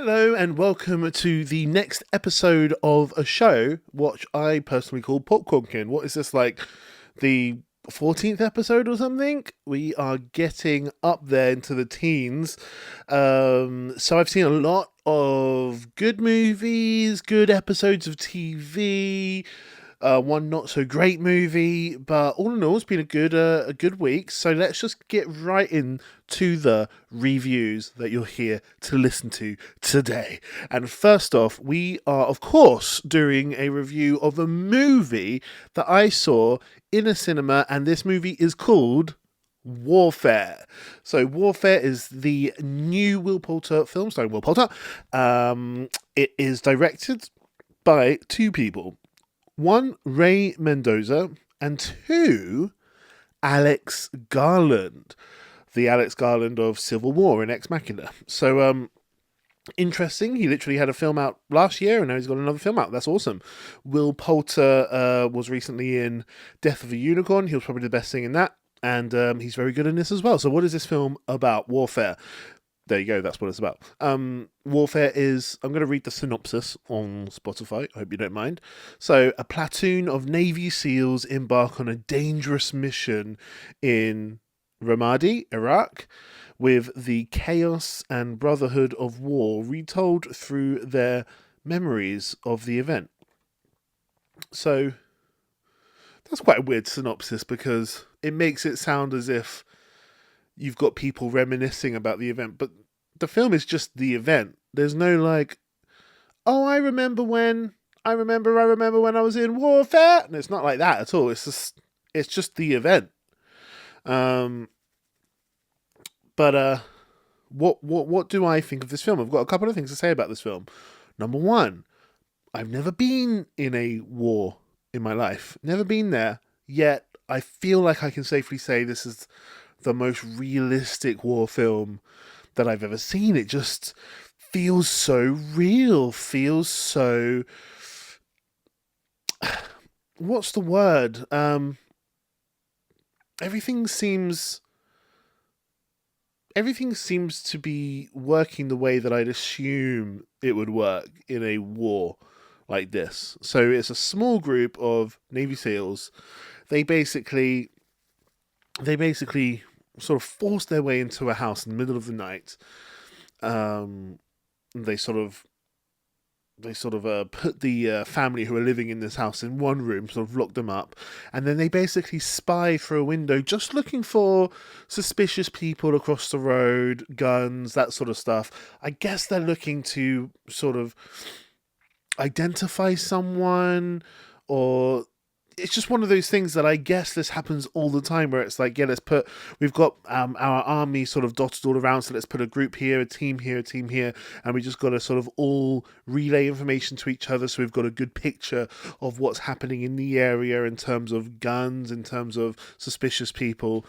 Hello and welcome to the next episode of a show which I personally call Popcorn. What is this, like the 14th episode or something? We are getting up there into the teens. So I've seen a lot of good movies, good episodes of TV, one not so great movie, but all in all, it's been a good week. So let's just get right into the reviews that you're here to listen to today. And first off, we are of course doing a review of a movie that I saw in a cinema, and this movie is called Warfare. So Warfare is the new Will Poulter film starring Will Poulter. It is directed by two people. One, Ray Mendoza, and two, Alex Garland. The Alex Garland of Civil War and Ex Machina. So, interesting. He literally had a film out last year, and now he's got another film out. That's awesome. Will Poulter was recently in Death of a Unicorn. He was probably the best thing in that, and he's very good in this as well. So what is this film about? Warfare. There you go, that's what it's about. Warfare is, I'm going to read the synopsis on Spotify, I hope you don't mind. So, a platoon of Navy SEALs embark on a dangerous mission in Ramadi, Iraq, with the chaos and brotherhood of war retold through their memories of the event. So, that's quite a weird synopsis because it makes it sound as if you've got people reminiscing about the event, but the film is just the event. There's no like, oh, I remember when I was in warfare. And it's not like that at all. It's just the event. But what do I think of this film? I've got a couple of things to say about this film. Number one, I've never been in a war in my life. Never been there. Yet I feel like I can safely say this is the most realistic war film that I've ever seen. It just feels so real, feels so... What's the word? Everything seems to be working the way that I'd assume it would work in a war like this. So it's a small group of Navy SEALs. They basically sort of force their way into a house in the middle of the night. They sort of put the family who are living in this house in one room, sort of lock them up, and then they basically spy through a window, just looking for suspicious people across the road, guns, that sort of stuff. I guess they're looking to sort of identify someone, or it's just one of those things that I guess this happens all the time, where it's like, yeah, we've got our army sort of dotted all around, so let's put a group here, a team here, and we just got to sort of all relay information to each other, so we've got a good picture of what's happening in the area in terms of guns, in terms of suspicious people.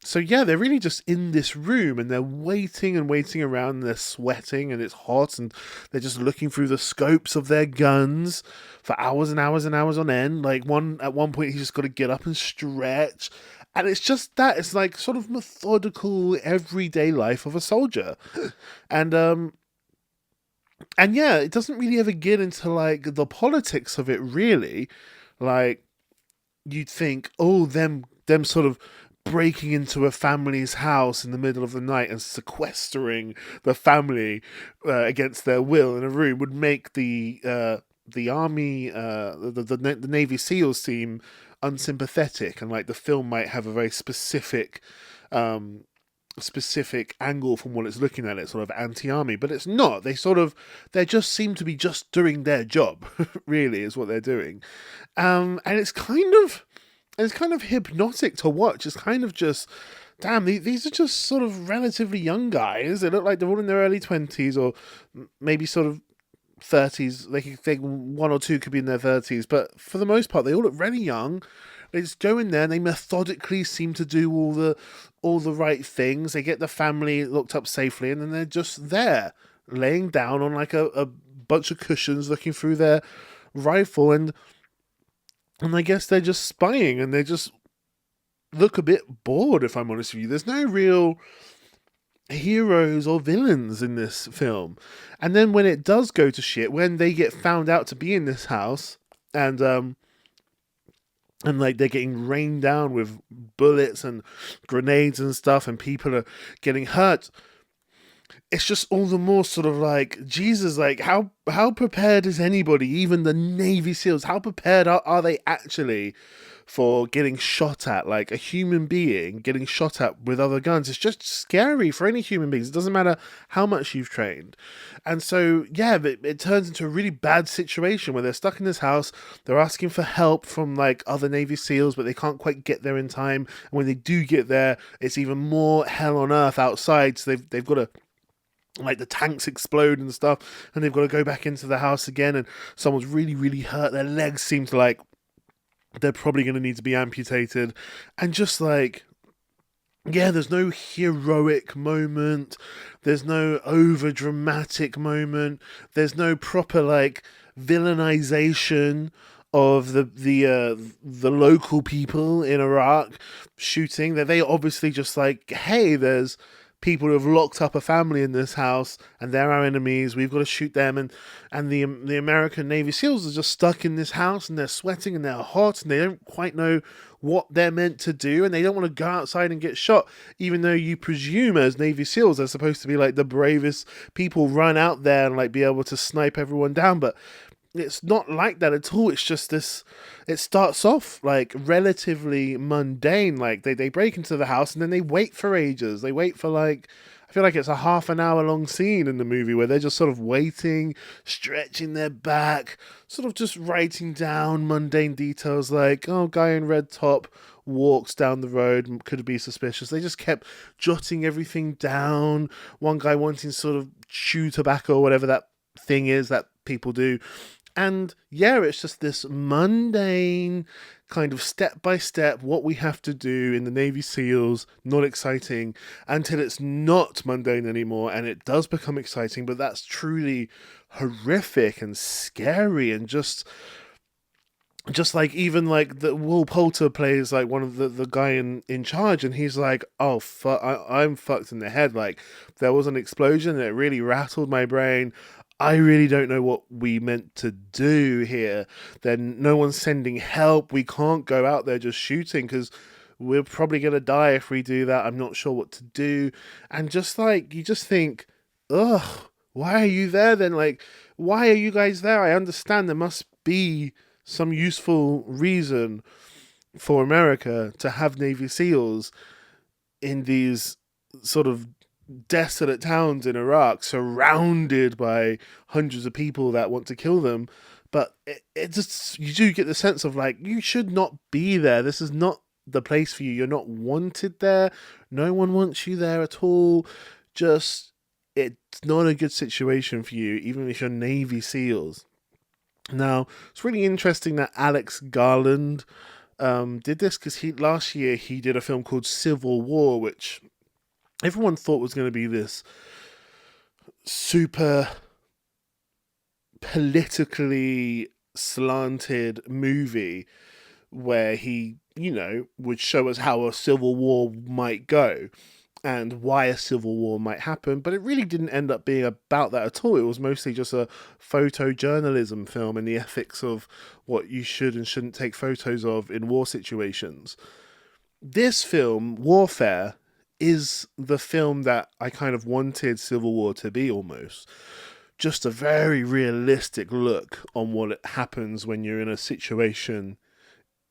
So yeah, they're really just in this room, and they're waiting around, and they're sweating, and it's hot, and they're just looking through the scopes of their guns for hours and hours and hours on end. Like at one point, he's just got to get up and stretch, and it's just that. It's like sort of methodical, everyday life of a soldier, and yeah, it doesn't really ever get into like the politics of it, really. Like, you'd think, oh, them sort of breaking into a family's house in the middle of the night and sequestering the family against their will in a room would make the army, the Navy SEALs seem unsympathetic, and like the film might have a very specific angle from what it's looking at. It's sort of anti-army, but it's not. They just seem to be just doing their job. Really, is what they're doing, and it's kind of hypnotic to watch. It's kind of just, damn, these are just sort of relatively young guys. They look like they're all in their early 20s, or maybe sort of 30s. They could think one or two could be in their 30s, but for the most part, they all look really young. They just go in there and they methodically seem to do all the right things. They get the family looked up safely, and then they're just there, laying down on like a bunch of cushions, looking through their rifle, and I guess they're just spying, and they just look a bit bored, if I'm honest with you. There's no real heroes or villains in this film. And then when it does go to shit, when they get found out to be in this house, and like they're getting rained down with bullets and grenades and stuff, and people are getting hurt, it's just all the more sort of like, Jesus, like how prepared is anybody, even the Navy SEALs, how prepared are they actually for getting shot at? Like a human being getting shot at with other guns, it's just scary for any human beings. It doesn't matter how much you've trained. And so yeah, it turns into a really bad situation where they're stuck in this house. They're asking for help from like other Navy SEALs, but they can't quite get there in time, and when they do get there, it's even more hell on earth outside. So they've got to, like, the tanks explode and stuff, and they've got to go back into the house again, and someone's really, really hurt. Their legs seem to, like, they're probably going to need to be amputated. And just like, yeah, there's no heroic moment, there's no over dramatic moment, there's no proper like villainization of the local people in Iraq shooting. That they obviously just like, hey, there's people who have locked up a family in this house and they're our enemies, we've got to shoot them. And the American Navy SEALs are just stuck in this house, and they're sweating and they're hot, and they don't quite know what they're meant to do, and they don't want to go outside and get shot, even though you presume as Navy SEALs they're supposed to be like the bravest people, run out there and like be able to snipe everyone down. But it's not like that at all. It's just this, it starts off like relatively mundane. Like they break into the house and then they wait for ages. They wait for like, I feel like it's a half an hour long scene in the movie where they're just sort of waiting, stretching their back, sort of just writing down mundane details like, oh, guy in red top walks down the road, could be suspicious. They just kept jotting everything down. One guy wanting to sort of chew tobacco or whatever that thing is that people do. And yeah, it's just this mundane kind of step by step what we have to do in the Navy SEALs, not exciting, until it's not mundane anymore and it does become exciting. But that's truly horrific and scary, and just like, even like the Will Poulter plays like one of the guy in charge, and he's like, oh fuck, I'm fucked in the head. Like there was an explosion and it really rattled my brain. I really don't know what we meant to do here. Then no one's sending help. We can't go out there just shooting because we're probably going to die if we do that. I'm not sure what to do. And just like, you just think, ugh, why are you there then? Like, why are you guys there? I understand there must be some useful reason for America to have Navy SEALs in these sort of desolate towns in Iraq, surrounded by hundreds of people that want to kill them. But it just, you do get the sense of like, you should not be there. This is not the place for you. You're not wanted there. No one wants you there at all. Just, it's not a good situation for you, even if you're Navy SEALs. Now, it's really interesting that Alex Garland did this, because last year he did a film called Civil War, which everyone thought was going to be this super politically slanted movie where he, would show us how a civil war might go and why a civil war might happen. But it really didn't end up being about that at all. It was mostly just a photojournalism film and the ethics of what you should and shouldn't take photos of in war situations. This film, Warfare, is the film that I kind of wanted Civil War to be, almost. Just a very realistic look on what happens when you're in a situation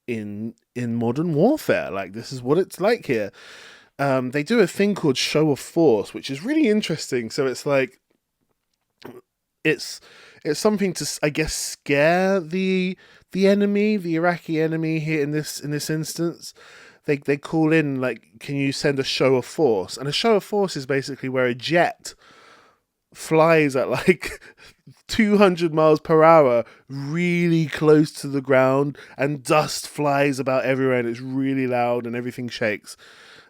in modern warfare. Like, this is what it's like here. They do a thing called Show of Force, which is really interesting. So it's like, it's something to, I guess, scare the enemy, the Iraqi enemy here in this instance. They call in, like, can you send a show of force? And a show of force is basically where a jet flies at like 200 miles per hour really close to the ground, and dust flies about everywhere, and it's really loud and everything shakes.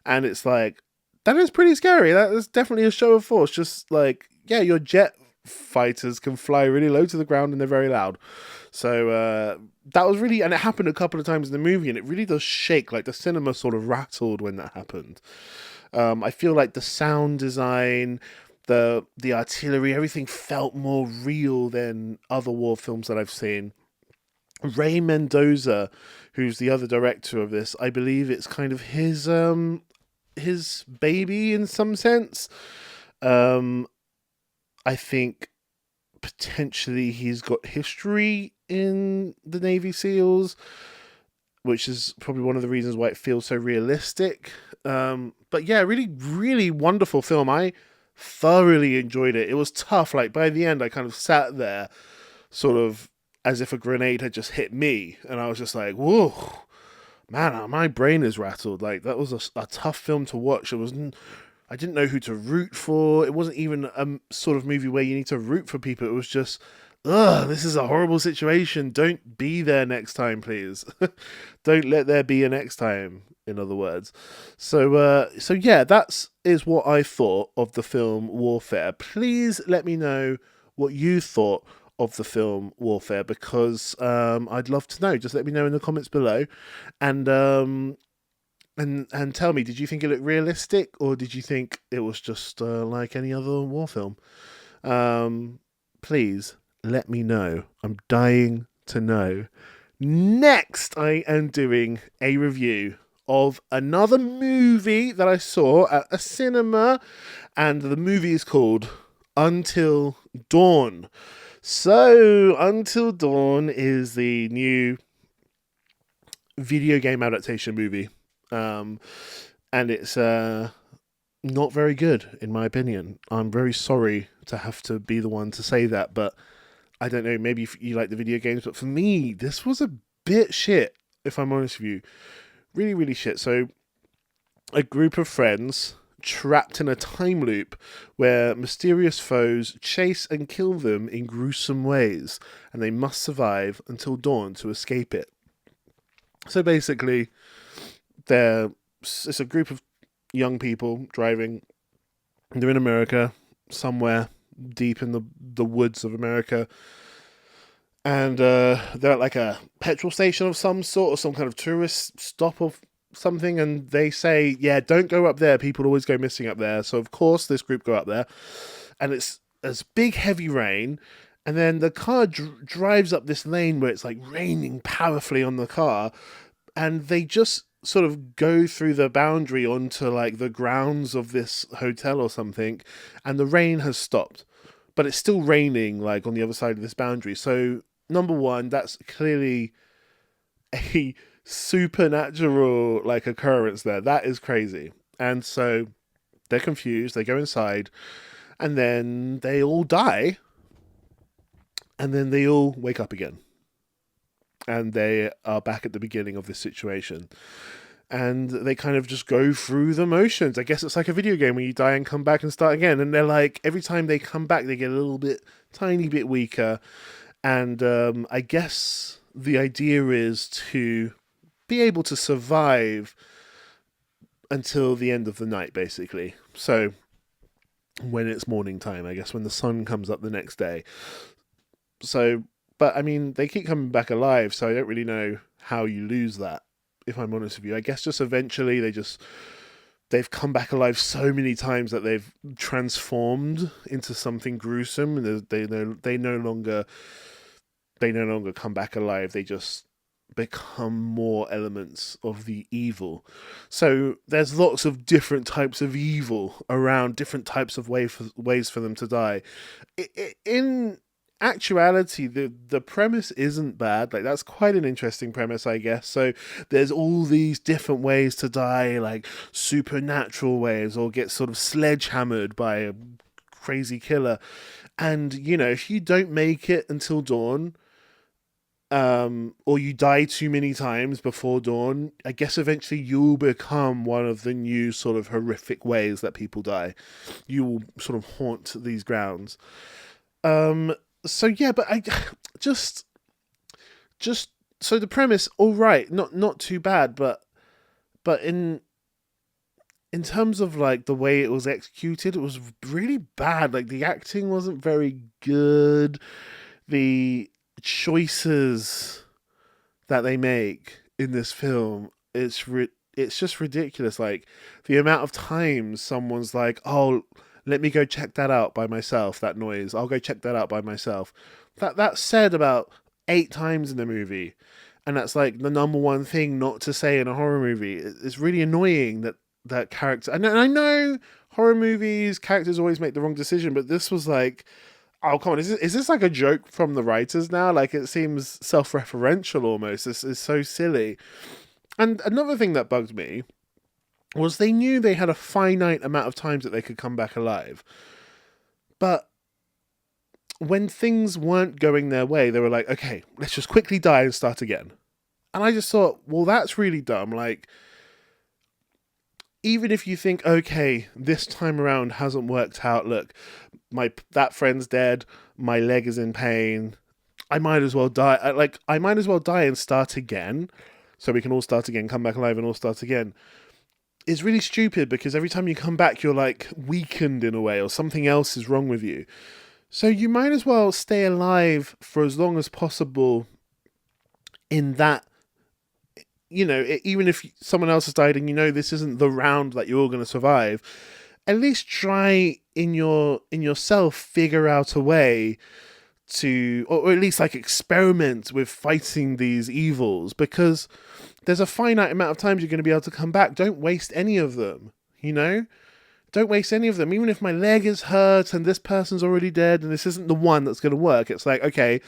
And it's like, that is pretty scary. That is definitely a show of force. Just like, yeah, your jet fighters can fly really low to the ground and they're very loud. So that was really, and it happened a couple of times in the movie, and it really does shake. Like the cinema sort of rattled when that happened. I feel like the sound design, the artillery, everything felt more real than other war films that I've seen. Ray Mendoza, who's the other director of this, I believe it's kind of his baby in some sense. Um, I think potentially he's got history in the Navy SEALs, which is probably one of the reasons why it feels so realistic. But yeah, really, really wonderful film. I thoroughly enjoyed it. It was tough. Like by the end, I kind of sat there, sort of as if a grenade had just hit me, and I was just like, "Whoa, man, my brain is rattled." Like that was a tough film to watch. It was I didn't know who to root for. It wasn't even a sort of movie where you need to root for people. It was just, ugh, this is a horrible situation. Don't be there next time, please. Don't let there be a next time, in other words. So yeah, that's is what I thought of the film Warfare. Please let me know what you thought of the film Warfare, because I'd love to know. Just let me know in the comments below, and and tell me, did you think it looked realistic, or did you think it was just like any other war film? Please let me know. I'm dying to know. Next, I am doing a review of another movie that I saw at a cinema, and the movie is called Until Dawn. So, Until Dawn is the new video game adaptation movie. And it's not very good, in my opinion. I'm very sorry to have to be the one to say that, but I don't know, maybe if you like the video games, but for me, this was a bit shit, if I'm honest with you. Really, really shit. So, a group of friends trapped in a time loop where mysterious foes chase and kill them in gruesome ways, and they must survive until dawn to escape it. So basically, it's a group of young people driving. They're in America, somewhere deep in the woods of America, and they're at like a petrol station of some sort, or some kind of tourist stop of something, and they say, yeah, don't go up there, people always go missing up there. So of course this group go up there, and it's big heavy rain, and then the car drives up this lane where it's like raining powerfully on the car, and they just sort of go through the boundary onto like the grounds of this hotel or something, and the rain has stopped, but it's still raining like on the other side of this boundary. So number one, that's clearly a supernatural like occurrence there. That is crazy. And so they're confused, they go inside, and then they all die, and then they all wake up again, and they are back at the beginning of this situation, and they kind of just go through the motions. I guess it's like a video game where you die and come back and start again, and they're like, every time they come back they get a little bit, tiny bit weaker, and I guess the idea is to be able to survive until the end of the night, basically. So when it's morning time, I guess, when the sun comes up the next day. So, but I mean, they keep coming back alive, so I don't really know how you lose that, if I'm honest with you. I guess just eventually they've come back alive so many times that they've transformed into something gruesome, and they no longer come back alive. They just become more elements of the evil. So there's lots of different types of evil around, different types of ways for them to die. In actuality, the premise isn't bad. Like, that's quite an interesting premise, I guess. So there's all these different ways to die, like supernatural ways, or get sort of sledgehammered by a crazy killer. And you know, if you don't make it until dawn, or you die too many times before dawn, I guess eventually you'll become one of the new sort of horrific ways that people die. You will sort of haunt these grounds. So yeah, but I just so the premise, all right, not too bad, but in terms of like the way it was executed, it was really bad. Like, the acting wasn't very good. The choices that they make in this film, it's just ridiculous. Like the amount of times someone's like, "Oh, let me go check that out by myself." That noise, I'll go check that out by myself. That's said about 8 times in the movie, and that's like the number one thing not to say in a horror movie. It's really annoying that character. And I know horror movies characters always make the wrong decision, but this was like, oh come on, is this like a joke from the writers now? Like it seems self-referential almost. This is so silly. And another thing that bugged me was they knew they had a finite amount of times that they could come back alive. But when things weren't going their way, they were like, okay, let's just quickly die and start again. And I just thought, well, that's really dumb. Like, even if you think, okay, this time around hasn't worked out, look, that friend's dead, my leg is in pain, I might as well die. I might as well die and start again, so we can all start again, come back alive and all start again. It's really stupid because every time you come back, you're like weakened in a way, or something else is wrong with you. So you might as well stay alive for as long as possible in that, even if someone else has died and this isn't the round that you're all going to survive, at least try in yourself figure out a way to, or at least like experiment with fighting these evils, because there's a finite amount of times you're going to be able to come back. Don't waste any of them, Don't waste any of them. Even if my leg is hurt and this person's already dead and this isn't the one that's going to work, it's like, okay,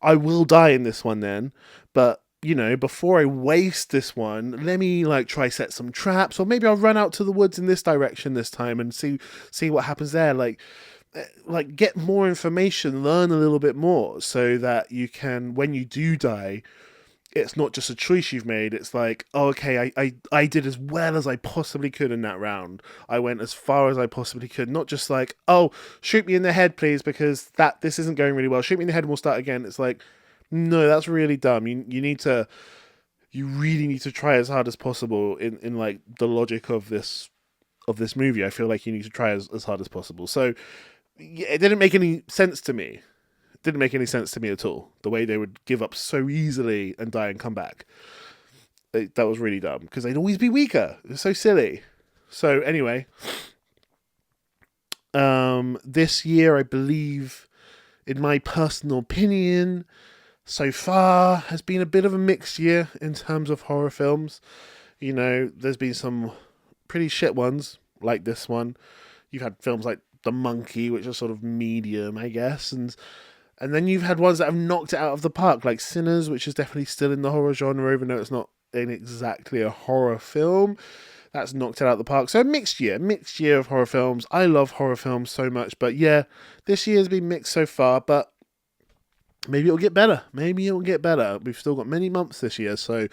I will die in this one then, but before I waste this one, let me try set some traps, or maybe I'll run out to the woods in this direction this time and see what happens there. Like get more information, learn a little bit more, so that you can, when you do die, it's not just a choice you've made. It's like, oh, okay, I did as well as I possibly could in that round. I went as far as I possibly could. Not just like, oh, shoot me in the head, please, because this isn't going really well. Shoot me in the head and we'll start again. It's like, no, that's really dumb. You really need to try as hard as possible in like the logic of this movie. I feel like you need to try as hard as possible. So yeah, it didn't make any sense to me. Didn't make any sense to me at all. The way they would give up so easily and die and come back. That was really dumb, because they'd always be weaker. It was so silly. So anyway, this year, I believe, in my personal opinion, so far has been a bit of a mixed year in terms of horror films. There's been some pretty shit ones, like this one. You've had films like The Monkey, which are sort of medium, I guess, and then you've had ones that have knocked it out of the park, like Sinners, which is definitely still in the horror genre, even though it's not exactly a horror film. That's knocked it out of the park. So mixed year of horror films. I love horror films so much, but yeah, this year's been mixed so far, but maybe it'll get better. We've still got many months this year, so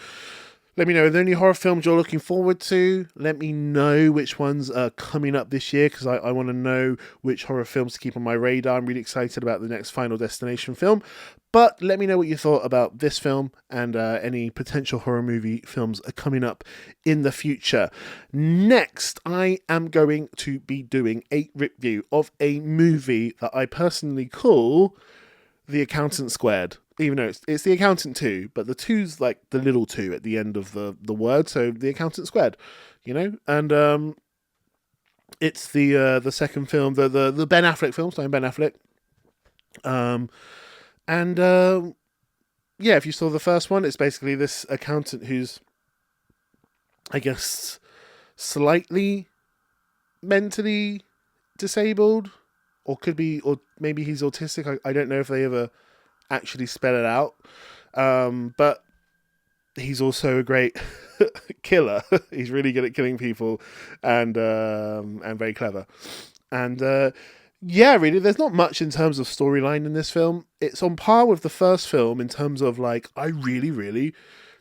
let me know, are there any horror films you're looking forward to? Let me know which ones are coming up this year, because I want to know which horror films to keep on my radar. I'm really excited about the next Final Destination film. But let me know what you thought about this film and any potential horror movie films are coming up in the future. Next, I am going to be doing a review of a movie that I personally call The Accountant Squared. Even though it's The Accountant 2, but the 2's like the little 2 at the end of the word, so The Accountant Squared, and it's the second film, the Ben Affleck film, starring Ben Affleck, yeah, if you saw the first one, it's basically this accountant who's, I guess, slightly mentally disabled, or maybe he's autistic. I don't know if they ever actually spell it out, but he's also a great killer. He's really good at killing people, and very clever. And yeah, really, there's not much in terms of storyline in this film. It's on par with the first film in terms of I really, really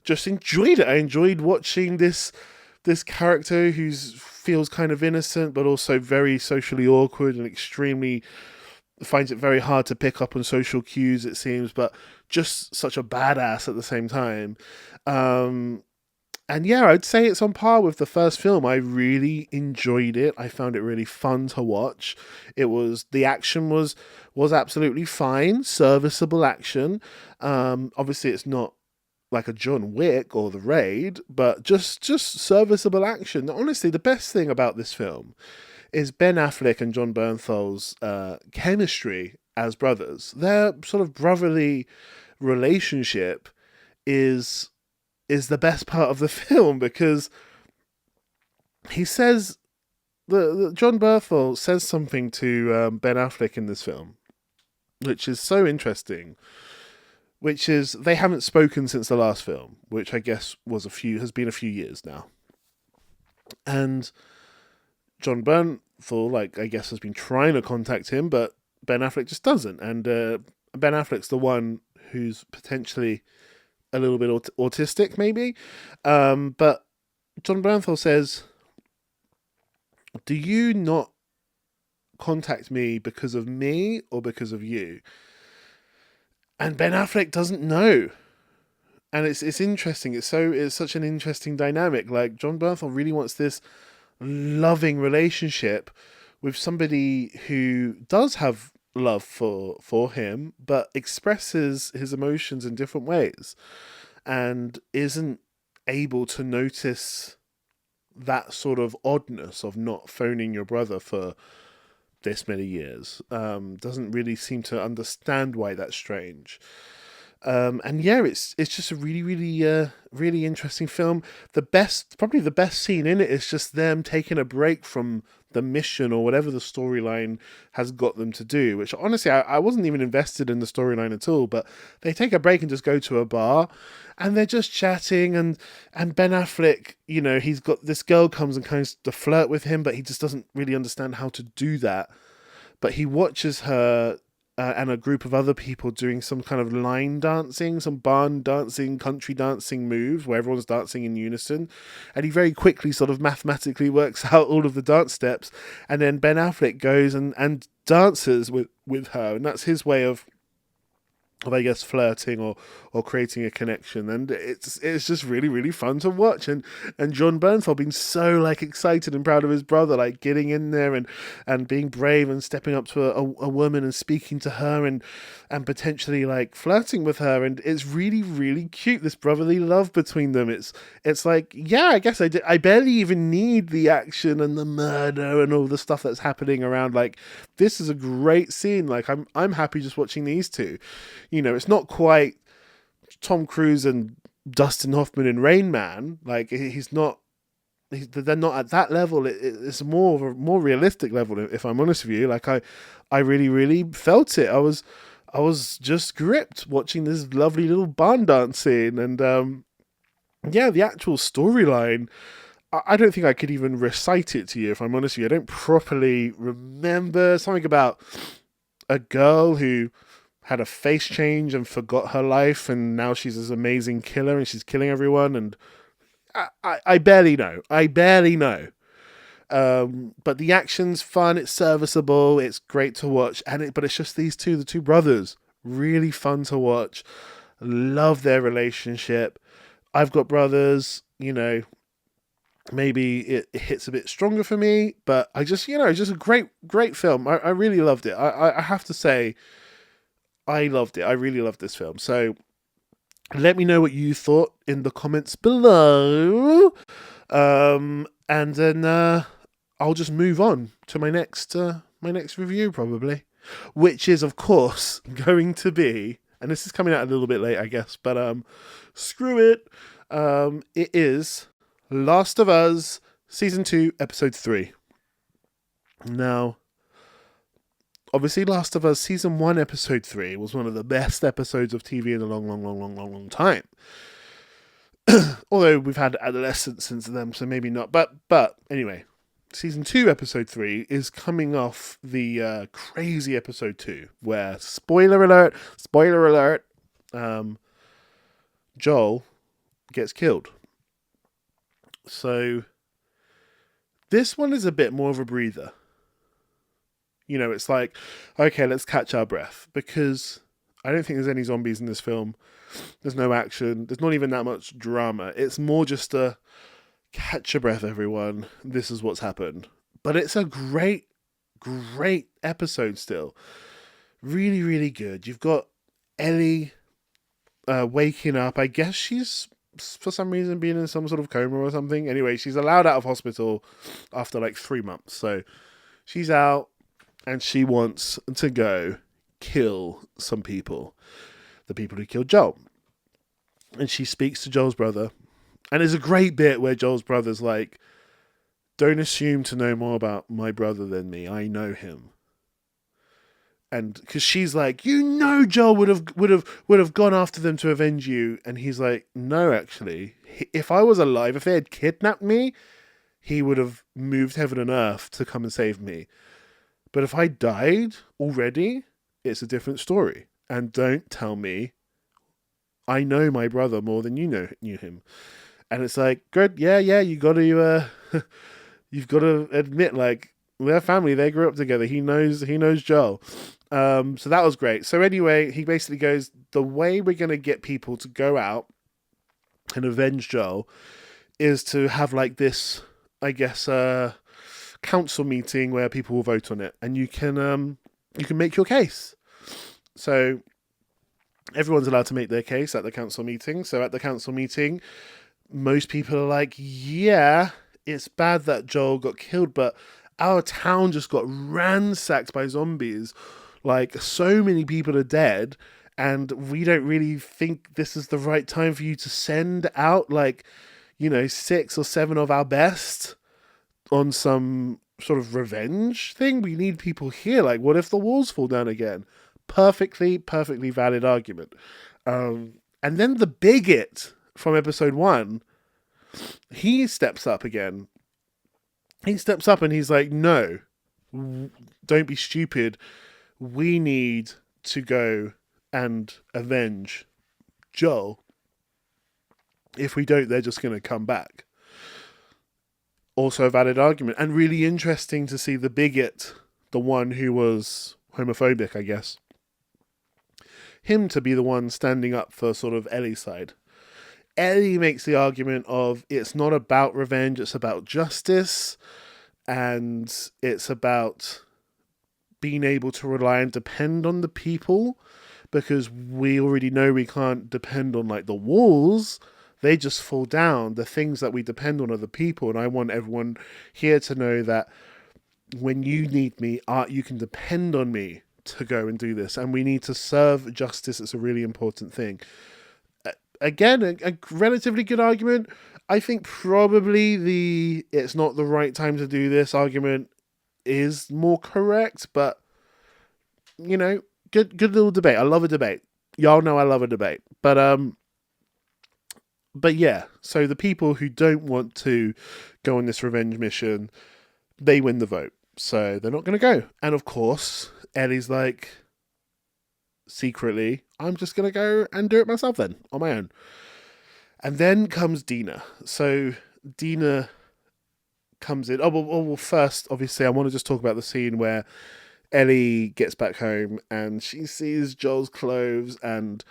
just enjoyed it. I enjoyed watching this character who feels kind of innocent, but also very socially awkward and extremely finds it very hard to pick up on social cues, it seems, but just such a badass at the same time. And yeah, I'd say it's on par with the first film. I really enjoyed it. I found it really fun to watch. The action was absolutely fine, serviceable action. Obviously, it's not like a John Wick or The Raid, but just serviceable action. Honestly, the best thing about this film is Ben Affleck and John Bernthal's chemistry as brothers. Their sort of brotherly relationship is the best part of the film, because he says the John Berthal says something to Ben Affleck in this film, which is so interesting. Which is, they haven't spoken since the last film, which I guess has been a few years now. And John Bernthal, like, I guess, has been trying to contact him, but Ben Affleck just doesn't. And Ben Affleck's the one who's potentially a little bit autistic, maybe. But John Bernthal says, "Do you not contact me because of me or because of you?" And Ben Affleck doesn't know. And it's interesting. It's such an interesting dynamic. Like, John Bernthal really wants this loving relationship with somebody who does have love for him, but expresses his emotions in different ways, and isn't able to notice that sort of oddness of not phoning your brother for this many years. Doesn't really seem to understand why that's strange. And yeah, it's just a really interesting film. Probably the best scene in it is just them taking a break from the mission or whatever the storyline has got them to do, which honestly I wasn't even invested in the storyline at all, but they take a break and just go to a bar and they're just chatting, and Ben Affleck, he's got this girl comes and kind of to flirt with him, but he just doesn't really understand how to do that. But he watches her and a group of other people doing some kind of line dancing, some barn dancing, country dancing move where everyone's dancing in unison. And he very quickly sort of mathematically works out all of the dance steps. And then Ben Affleck goes and dances with her. And that's his way of I guess, flirting or creating a connection. And it's just really, really fun to watch. And John Bernthal being so like excited and proud of his brother, like getting in there and being brave and stepping up to a woman and speaking to her and potentially like flirting with her. And it's really, really cute, this brotherly love between them. It's like, yeah, I guess I barely even need the action and the murder and all the stuff that's happening around. Like, this is a great scene. Like, I'm happy just watching these two. It's not quite Tom Cruise and Dustin Hoffman in Rain Man. Like, they're not at that level. It's more of a more realistic level, if I'm honest with you. Like, I really, really felt it. I was just gripped watching this lovely little barn dance scene. And yeah, the actual storyline, I don't think I could even recite it to you, if I'm honest with you. I don't properly remember. Something about a girl who had a face change and forgot her life, and now she's this amazing killer and she's killing everyone. And I barely know. But the action's fun, it's serviceable, it's great to watch, but it's just these two, the two brothers, really fun to watch. Love their relationship. I've got brothers, maybe it hits a bit stronger for me, but I just, it's just a great film. I really loved it. I have to say, I loved it. I really loved this film. So let me know what you thought in the comments below. And then I'll just move on to my next review, probably, which is, of course, going to be, and this is coming out a little bit late, I guess, but screw it. It is Last of Us Season 2, Episode 3. Now, obviously, Last of Us Season 1, Episode 3 was one of the best episodes of TV in a long time. Although we've had adolescence since then, so maybe not. But anyway, Season 2, Episode 3 is coming off the crazy Episode 2, where, spoiler alert, Joel gets killed. So, this one is a bit more of a breather. It's like, okay, let's catch our breath, because I don't think there's any zombies in this film. There's no action. There's not even that much drama. It's more just a catch your breath, everyone. This is what's happened. But it's a great episode still. Really, really good. You've got Ellie waking up. I guess she's for some reason being in some sort of coma or something. Anyway, she's allowed out of hospital after like 3 months. So she's out and she wants to go kill some people. The people who killed Joel. And she speaks to Joel's brother. And there's a great bit where Joel's brother's like, don't assume to know more about my brother than me. I know him. And because she's like, Joel would have gone after them to avenge you, and he's like, no, actually, if I was alive, if they had kidnapped me, he would have moved heaven and earth to come and save me. But if I died already, it's a different story. And don't tell me I know my brother more than knew him. And it's like, good, yeah, you got to, you've got to admit, like, their family, they grew up together. He knows Joel. So that was great. So anyway, he basically goes, the way we're going to get people to go out and avenge Joel is to have like this, I guess, council meeting where people will vote on it, and you can make your case. So everyone's allowed to make their case at the council meeting. So at the council meeting, most people are like, yeah, it's bad that Joel got killed, but our town just got ransacked by zombies. Like, so many people are dead, and we don't really think this is the right time for you to send out, like, 6 or 7 of our best on some sort of revenge thing. We need people here. Like, what if the walls fall down again? Perfectly valid argument. And then the bigot from episode 1, he steps up again. He steps up and he's like, no, don't be stupid. We need to go and avenge Joel. If we don't, they're just going to come back. Also a valid argument. And really interesting to see the bigot, the one who was homophobic, I guess, him to be the one standing up for sort of Ellie's side. Ellie makes the argument of it's not about revenge, it's about justice, and it's about being able to rely and depend on the people, because we already know we can't depend on like the walls. They just fall down. The things that we depend on are the people, and I want everyone here to know that when you need me, you can depend on me to go and do this, and we need to serve justice. It's a really important thing. Again, a relatively good argument. I think probably the it's not the right time to do this argument is more correct, but good little debate. I love a debate. Y'all know I love a debate. But yeah, so the people who don't want to go on this revenge mission, they win the vote. So they're not going to go. And of course, Ellie's like, secretly, I'm just going to go and do it myself then, on my own. And then comes Dina. So Dina comes in. Well, first, obviously, I want to just talk about the scene where Ellie gets back home and she sees Joel's clothes and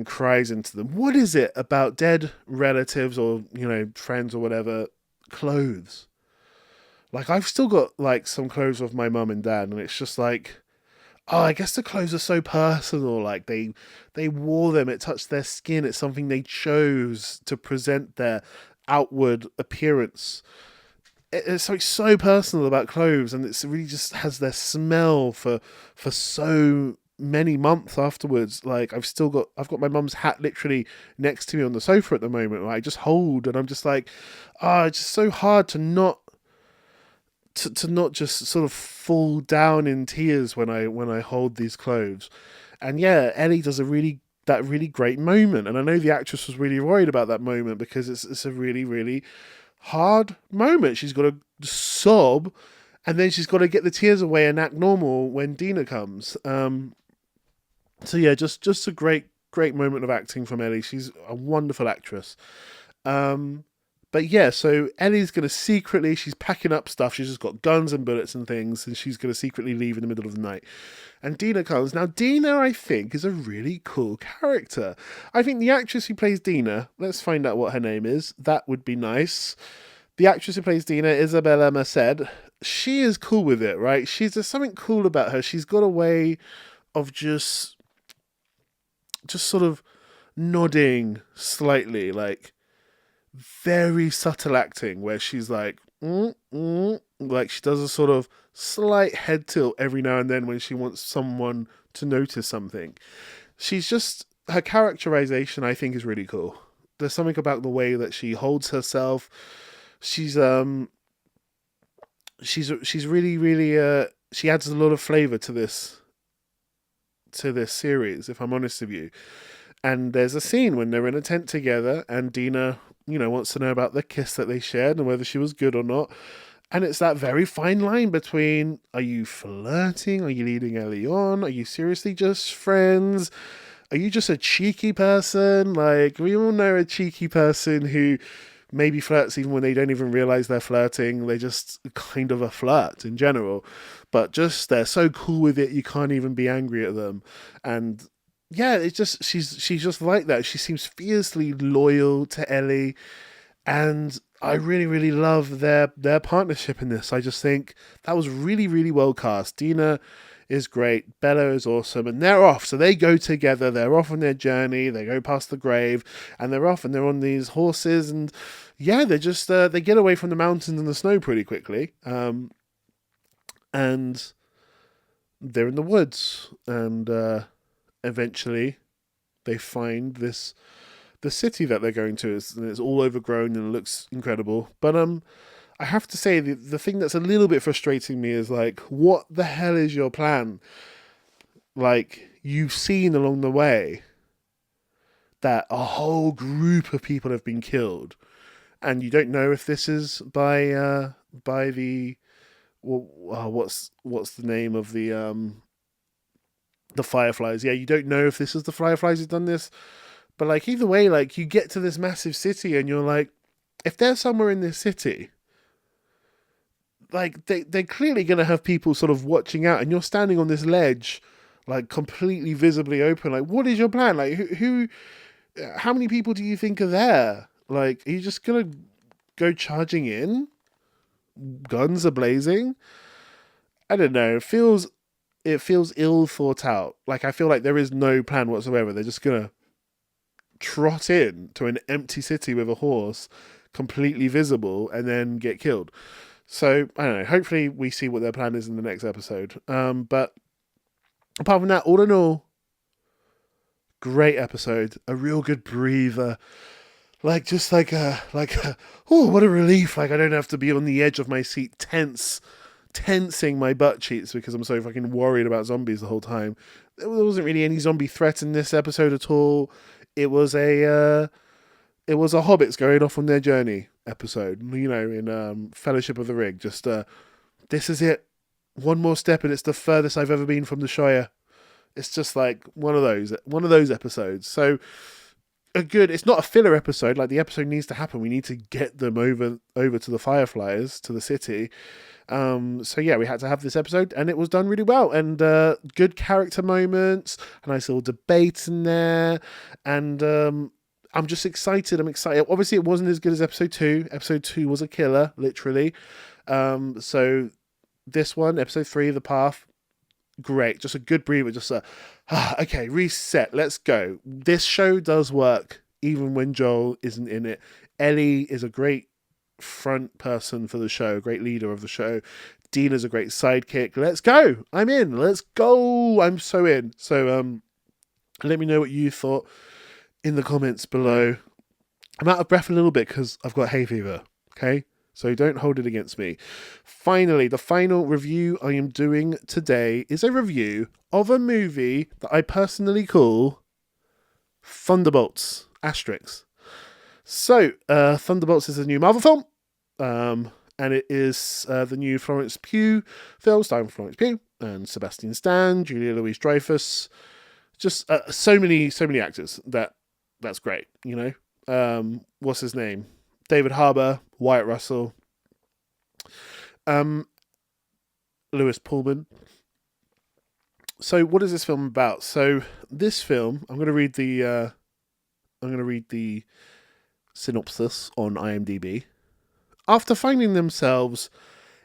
cries into them. What is it about dead relatives or, friends or whatever, clothes? Like, I've still got, like, some clothes of my mum and dad, and it's just like, oh, I guess the clothes are so personal. Like, they wore them, it touched their skin, it's something they chose to present their outward appearance. It's something so personal about clothes, and it's really just has their smell for so many months afterwards. Like, I've got my mum's hat literally next to me on the sofa at the moment, I just hold, and I'm just like, it's just so hard to not just sort of fall down in tears when I hold these clothes. And yeah, Ellie does that really great moment, and I know the actress was really worried about that moment because it's a really, really hard moment. She's got to sob, and then she's got to get the tears away and act normal when Dina comes. So yeah, just a great moment of acting from Ellie. She's a wonderful actress. But yeah, so Ellie's going to she's packing up stuff. She's just got guns and bullets and things, and she's going to secretly leave in the middle of the night. And Dina comes. Now, Dina, I think, is a really cool character. I think the actress who plays Dina, let's find out what her name is. That would be nice. The actress who plays Dina, Isabella Merced, she is cool with it, right? There's something cool about her. She's got a way of just sort of nodding slightly, like very subtle acting where she's like, like she does a sort of slight head tilt every now and then when she wants someone to notice something. She's just, her characterization, I think, is really cool. There's something about the way that she holds herself. She's she's really really she adds a lot of flavor to this series, if I'm honest with you. And there's a scene when they're in a tent together and Dina, wants to know about the kiss that they shared and whether she was good or not. And it's that very fine line between, are you flirting? Are you leading Ellie on? Are you seriously just friends? Are you just a cheeky person? Like, we all know a cheeky person who maybe flirts even when they don't even realize they're flirting. They're just kind of a flirt in general. But just, they're so cool with it, you can't even be angry at them. And yeah, it's just, she's just like that. She seems fiercely loyal to Ellie. And I really, really love their partnership in this. I just think that was really, really well cast. Dina is great. Bella is awesome. And they're off. So they go together. They're off on their journey. They go past the grave. And they're off. And they're on these horses. And yeah, they're just, they get away from the mountains and the snow pretty quickly. And they're in the woods. And eventually they find the city that they're going to. It's all overgrown and it looks incredible. But I have to say, the thing that's a little bit frustrating me is like, what the hell is your plan? Like, you've seen along the way that a whole group of people have been killed, and you don't know if this is by the what's the name of the Fireflies? Yeah, you don't know if this is the Fireflies who've done this, but like either way, like you get to this massive city and you're like, if they're somewhere in this city, like they're clearly going to have people sort of watching out, and you're standing on this ledge, like completely visibly open. Like, what is your plan? Like, who how many people do you think are there? Like, are you just going to go charging in? Guns are blazing? I don't know. It feels ill thought out. Like, I feel like there is no plan whatsoever. They're just going to trot in to an empty city with a horse, completely visible, and then get killed. So, I don't know. Hopefully we see what their plan is in the next episode. But apart from that, all in all, great episode. A real good breather. Like, just like oh, what a relief. Like, I don't have to be on the edge of my seat tensing my butt cheeks because I'm so fucking worried about zombies the whole time. There wasn't really any zombie threat in this episode at all. It was a hobbits going off on their journey episode, in Fellowship of the Ring. Just this is it. One more step and it's the furthest I've ever been from the Shire. It's just like one of those episodes. So it's not a filler episode. Like, the episode needs to happen. We need to get them over to the Fireflies, to the city. So yeah, we had to have this episode, and it was done really well, and good character moments, a nice little debate in there, and I'm just excited. I'm excited. Obviously, it wasn't as good as episode 2. Episode 2 was a killer, literally. So this one, episode 3, The Path, great. Just a good breather. Just okay, reset. Let's go. This show does work even when Joel isn't in it. Ellie is a great front person for the show, great leader of the show. Dina's a great sidekick. Let's go. I'm in. Let's go. I'm so in. So let me know what you thought in the comments below. I'm out of breath a little bit because I've got hay fever. Okay, so don't hold it against me. Finally, the final review I am doing today is a review of a movie that I personally call Thunderbolts ***. So, Thunderbolts is a new Marvel film, and it is the new Florence Pugh film, starring Florence Pugh and Sebastian Stan, Julia Louis-Dreyfus. Just so many actors that's great. What's his name? David Harbour, Wyatt Russell, Lewis Pullman. So, what is this film about? So, this film, I'm going to read the synopsis on IMDb. After finding themselves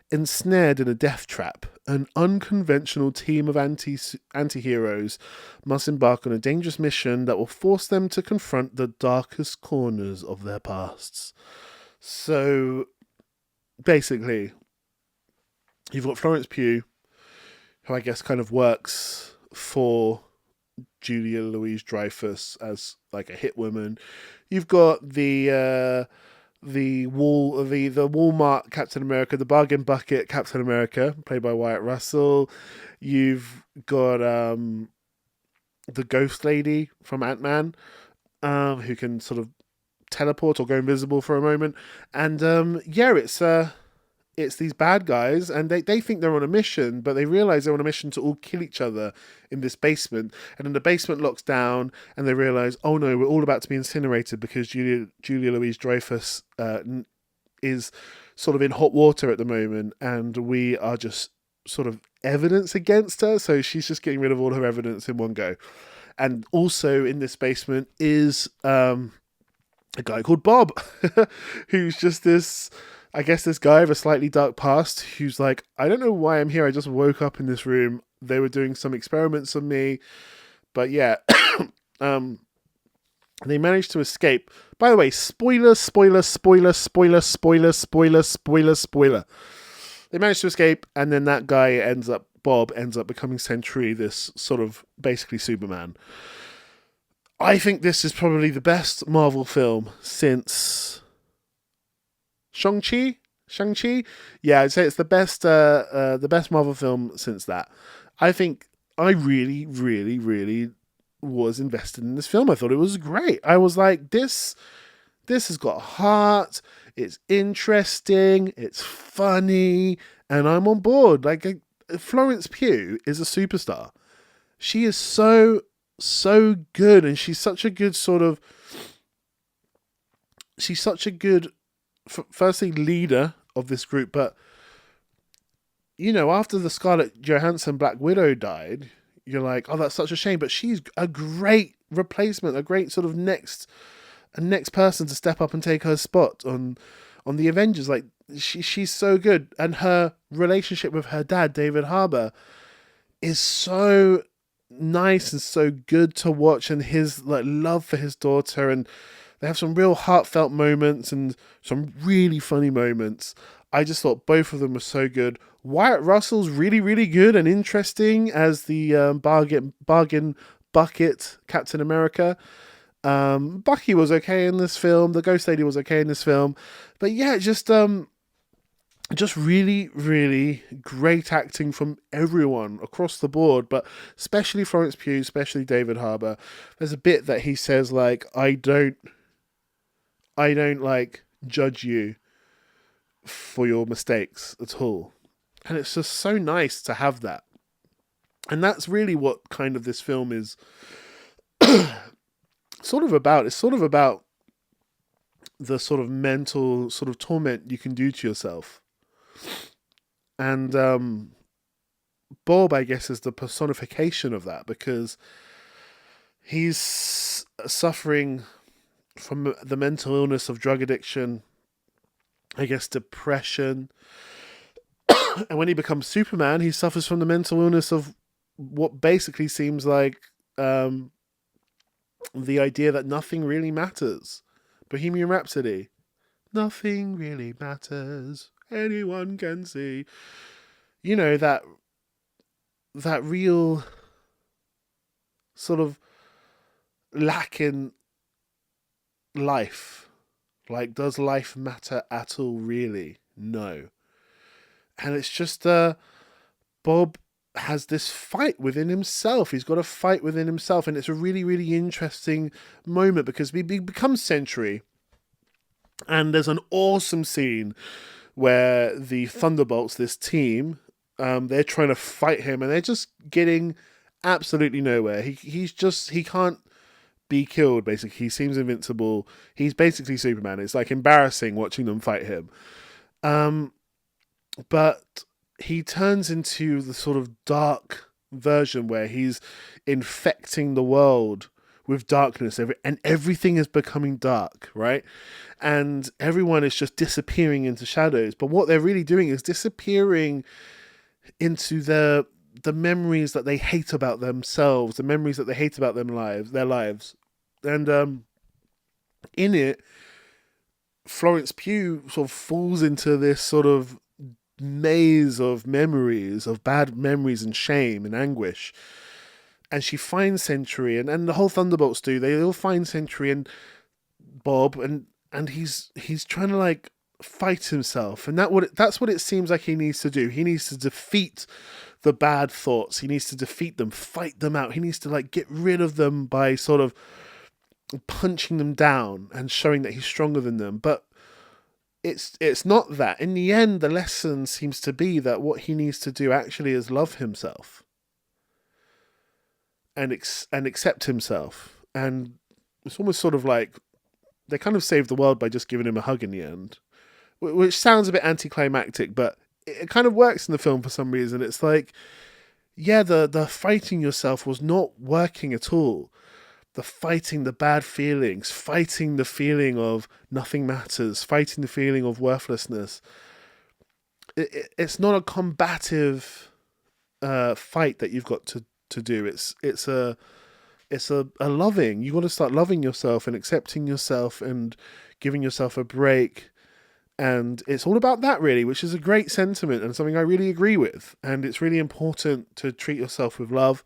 ensnared in a death trap an unconventional team of anti-heroes must embark on a dangerous mission that will force them to confront the darkest corners of their pasts. So, basically, you've got Florence Pugh, who I guess kind of works for Julia Louis-Dreyfus as like a hit woman. You've got the Walmart Captain America, the bargain bucket Captain America, played by Wyatt Russell. You've got the Ghost Lady from Ant-Man, who can sort of teleport or go invisible for a moment. And it's these bad guys, and they think they're on a mission, but they realize they're on a mission to all kill each other in this basement. And then the basement locks down, and they realize, oh no, we're all about to be incinerated because Julia Louis-Dreyfus is sort of in hot water at the moment, and we are just sort of evidence against her. So she's just getting rid of all her evidence in one go. And also in this basement is a guy called Bob, who's just this guy of a slightly dark past who's like, I don't know why I'm here. I just woke up in this room. They were doing some experiments on me. But yeah, they managed to escape. By the way, spoiler. They managed to escape, and then that guy Bob ends up becoming Sentry, this sort of basically Superman. I think this is probably the best Marvel film since Shang-Chi? Yeah, I'd say it's the best Marvel film since that. I think I really, really, really was invested in this film. I thought it was great. I was like, this has got heart, it's interesting, it's funny, and I'm on board. Like, Florence Pugh is a superstar. She is so good, and she's such a good firstly leader of this group, but you know, after the Scarlett Johansson Black Widow died, you're like, oh, that's such a shame, but she's a great replacement, a great sort of next person to step up and take her spot on the Avengers. Like, she's so good, and her relationship with her dad, David Harbour, is so nice and so good to watch, and his like love for his daughter, and they have some real heartfelt moments and some really funny moments. I just thought both of them were so good. Wyatt Russell's really, really good and interesting as the bargain bucket Captain America. Bucky was okay in this film. The Ghost Lady was okay in this film. But yeah, just really, really great acting from everyone across the board, but especially Florence Pugh, especially David Harbour. There's a bit that he says, like, I don't like judge you for your mistakes at all. And it's just so nice to have that. And that's really what kind of this film is sort of about. It's sort of about the sort of mental sort of torment you can do to yourself. And Bob, I guess, is the personification of that, because he's suffering from the mental illness of drug addiction, I guess depression. And when he becomes Superman, he suffers from the mental illness of what basically seems like the idea that nothing really matters. Bohemian Rhapsody. Nothing really matters. Anyone can see. You know, that real sort of lack in life. Like, does life matter at all, really? No. And it's just Bob has this fight within himself. He's got a fight within himself, and it's a really, really interesting moment, because he becomes Sentry, and there's an awesome scene where the Thunderbolts, this team, they're trying to fight him, and they're just getting absolutely nowhere. He can't be killed, basically. He seems invincible. He's basically Superman. It's like embarrassing watching them fight him. But he turns into the sort of dark version where he's infecting the world with darkness, and everything is becoming dark, right? And everyone is just disappearing into shadows. But what they're really doing is disappearing into the memories that they hate about themselves, the memories that they hate about their lives. And in it, Florence Pugh sort of falls into this sort of maze of memories, of bad memories and shame and anguish. And she finds Sentry, and the whole Thunderbolts do. They all find Sentry and Bob, and he's trying to like fight himself, and that's what it seems like he needs to do. He needs to defeat the bad thoughts. He needs to defeat them, fight them out. He needs to like get rid of them by sort of punching them down and showing that he's stronger than them. But it's not that. In the end, the lesson seems to be that what he needs to do actually is love himself and accept himself. And it's almost sort of like they kind of saved the world by just giving him a hug in the end, which sounds a bit anticlimactic, but it kind of works in the film for some reason. It's like, yeah, the fighting yourself was not working at all. The fighting the bad feelings, fighting the feeling of nothing matters, fighting the feeling of worthlessness. It's not a combative fight that you've got to do. It's a loving. You got to start loving yourself and accepting yourself and giving yourself a break. And it's all about that, really, which is a great sentiment and something I really agree with. And it's really important to treat yourself with love.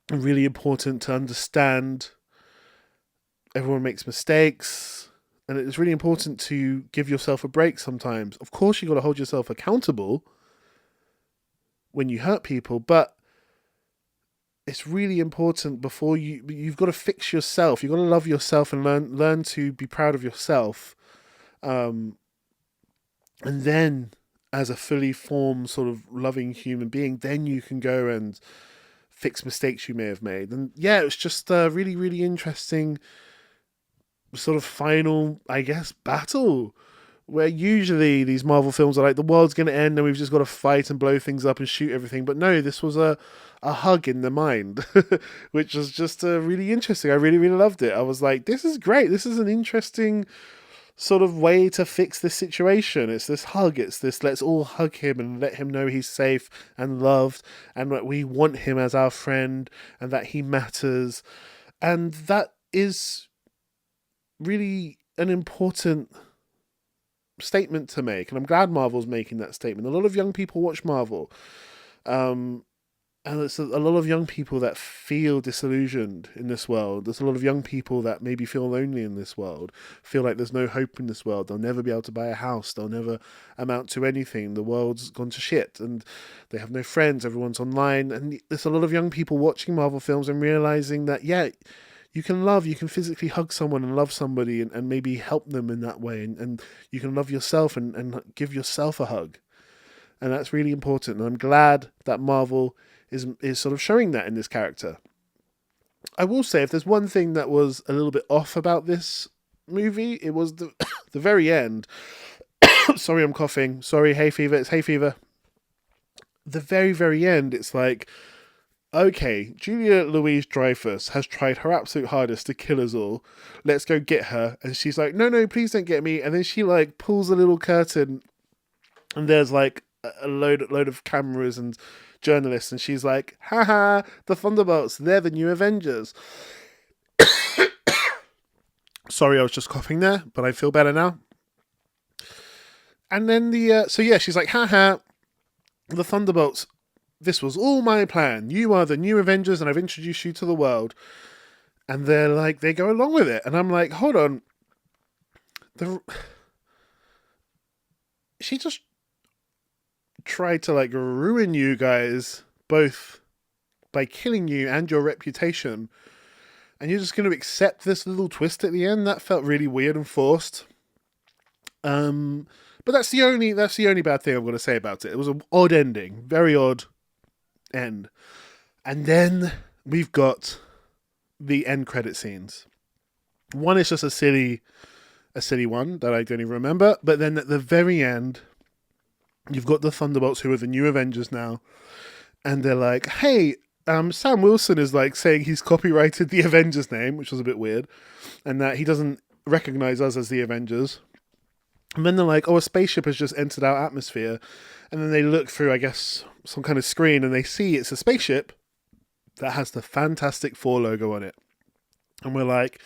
And really important to understand everyone makes mistakes. And it's really important to give yourself a break sometimes. Of course, you've got to hold yourself accountable when you hurt people, but it's really important before you've got to fix yourself. You've got to love yourself and learn to be proud of yourself. And then as a fully formed sort of loving human being, then you can go and fix mistakes you may have made. And yeah, it's just a really, really interesting sort of final, I guess, battle, where usually these Marvel films are like, the world's going to end and we've just got to fight and blow things up and shoot everything. But no, this was a hug in the mind, which was just really interesting. I really, really loved it. I was like, this is great. This is an interesting sort of way to fix this situation. It's this hug. It's this, let's all hug him and let him know he's safe and loved and that we want him as our friend and that he matters. And that is really an important statement to make. And I'm glad Marvel's making that statement. A lot of young people watch Marvel. And it's a lot of young people that feel disillusioned in this world. There's a lot of young people that maybe feel lonely in this world, feel like there's no hope in this world. They'll never be able to buy a house. They'll never amount to anything. The world's gone to shit and they have no friends. Everyone's online. And there's a lot of young people watching Marvel films and realizing that, yeah, you can physically hug someone and love somebody and maybe help them in that way. And you can love yourself and give yourself a hug. And that's really important. And I'm glad that Marvel is sort of showing that in this character. I will say, if there's one thing that was a little bit off about this movie, it was the very end. Sorry, I'm coughing. Sorry, hay fever. It's hay fever. The very, very end, it's like, okay, Julia Louise-Dreyfus has tried her absolute hardest to kill us all. Let's go get her. And she's like, no, please don't get me. And then she like pulls a little curtain and there's like a load of cameras and journalists, and she's like, haha, the Thunderbolts, they're the new Avengers. Sorry, I was just coughing there, but I feel better now. And then she's like, haha, the Thunderbolts, this was all my plan. You are the new Avengers and I've introduced you to the world. And they're like, they go along with it. And I'm like, hold on. She just tried to like ruin you guys both by killing you and your reputation, and you're just going to accept this little twist at the end. That felt really weird and forced. But that's the only bad thing I'm going to say about it. It was an odd ending, very odd end. And then we've got the end credit scenes. One is just a silly one that I don't even remember, but then at the very end, you've got the Thunderbolts, who are the new Avengers now, and they're like, hey, Sam Wilson is like saying he's copyrighted the Avengers name, which was a bit weird, and that he doesn't recognize us as the Avengers. And then they're like, oh, a spaceship has just entered our atmosphere. And then they look through, I guess, some kind of screen and they see it's a spaceship that has the Fantastic Four logo on it. And we're like,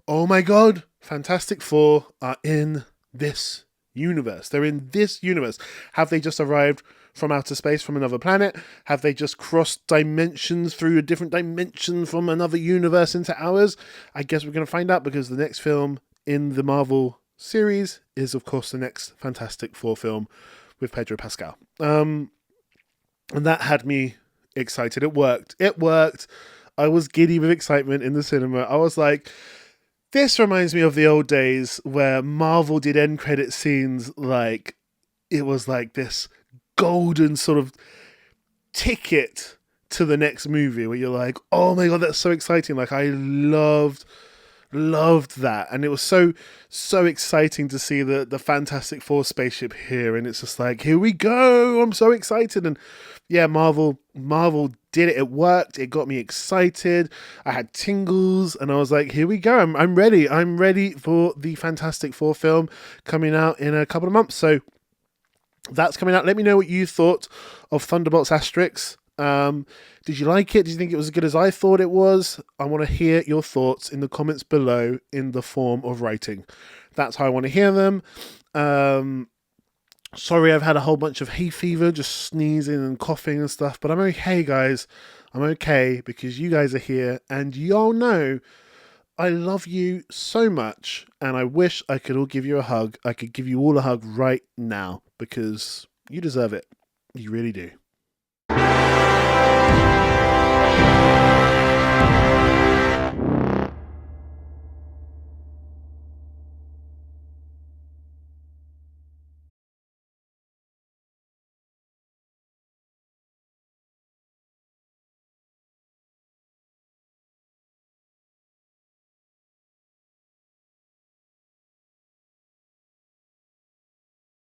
oh my God, Fantastic Four are in this universe. They're in this universe. Have they just arrived from outer space, from another planet? Have they just crossed dimensions through a different dimension from another universe into ours? I guess we're going to find out, because the next film in the Marvel series is, of course, the next Fantastic Four film with Pedro Pascal. And that had me excited. It worked. I was giddy with excitement in the cinema. I was like, this reminds me of the old days where Marvel did end credit scenes. Like, it was like this golden sort of ticket to the next movie where you're like, oh my God, that's so exciting. Like, I loved that. And it was so exciting to see the Fantastic Four spaceship here. And it's just like, here we go. I'm so excited. And yeah, Marvel did it. It worked. It got me excited. I had tingles and I was like, here we go. I'm ready. I'm ready for the Fantastic Four film coming out in a couple of months. So that's coming out. Let me know what you thought of Thunderbolts Asterix. Did you like it? Did you think it was as good as I thought it was? I want to hear your thoughts in the comments below in the form of writing. That's how I want to hear them. Sorry, I've had a whole bunch of hay fever, just sneezing and coughing and stuff, but I'm okay, guys. I'm okay because you guys are here and y'all know I love you so much and I wish I could all give you a hug. I could give you all a hug right now because you deserve it. You really do.